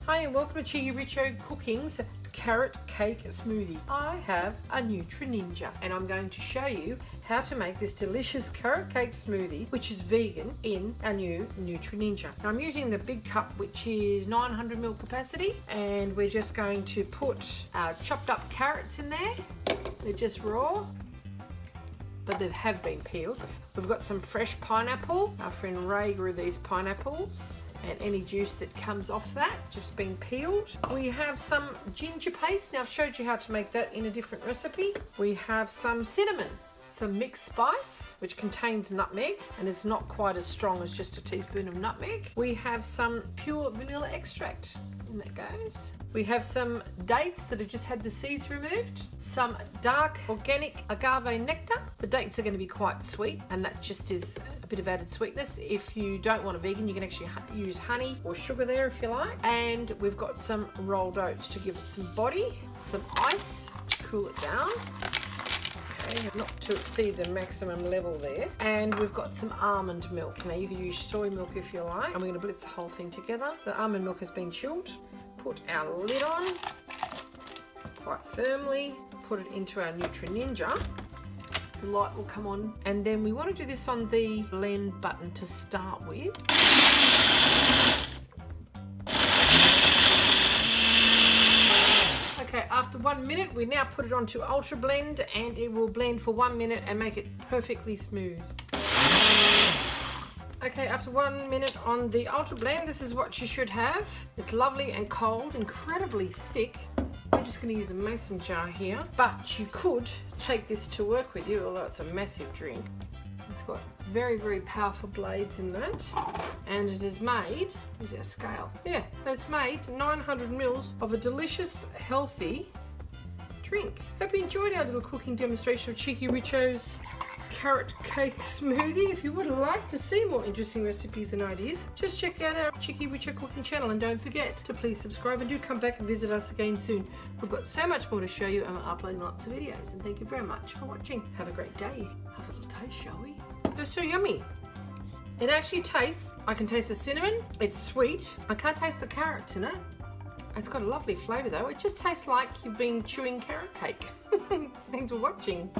Hi and welcome to Cheekyricho Cooking's Carrot Cake Smoothie. I have a Nutri Ninja and I'm going to show you how to make this delicious carrot cake smoothie, which is vegan, in our new Nutri Ninja. Now I'm using the big cup, which is 900 ml capacity, and we're just going to put our chopped up carrots in there. They're just raw, but they have been peeled. We've got some fresh pineapple. Our friend Ray grew these pineapples, and any juice that comes off that, just been peeled. We have some ginger paste. Now I've showed you how to make that in a different recipe. We have some cinnamon, some mixed spice, which contains nutmeg and is not quite as strong as just a teaspoon of nutmeg. We have some pure vanilla extract, and that goes. We have some dates that have just had the seeds removed, some dark organic agave nectar. The dates are going to be quite sweet, and that just is a bit of added sweetness. If you don't want a vegan, you can actually use honey or sugar there if you like. And we've got some rolled oats to give it some body, some ice to cool it down. Okay, not to exceed the maximum level there. And we've got some almond milk. Now you can use soy milk if you like. And we're going to blitz the whole thing together. The almond milk has been chilled. Put our lid on quite firmly. Put it into our Nutri Ninja. The light will come on. And then we want to do this on the blend button to start with. Okay, after 1 minute, we now put it onto Ultra Blend, and it will blend for 1 minute and make it perfectly smooth. Okay, after 1 minute on the Ultra Blend, this is what you should have. It's lovely and cold, incredibly thick. I'm just going to use a mason jar here, but you could take this to work with you, although it's a massive drink. It's got very, very powerful blades in that, and it is made, here's our scale, yeah, it's made 900 mils of a delicious, healthy drink. Hope you enjoyed our little cooking demonstration of Cheekyricho's carrot cake smoothie. If you would like to see more interesting recipes and ideas, just check out our Cheekyricho cooking channel, and don't forget to please subscribe, and do come back and visit us again soon. We've got so much more to show you, and we're uploading lots of videos. And thank you very much for watching. Have a great day. Have a little taste, shall we? They're so yummy. It actually tastes, I can taste the cinnamon. It's sweet. I can't taste the carrots in it. It's got a lovely flavour though. It just tastes like you've been chewing carrot cake. Thanks for watching.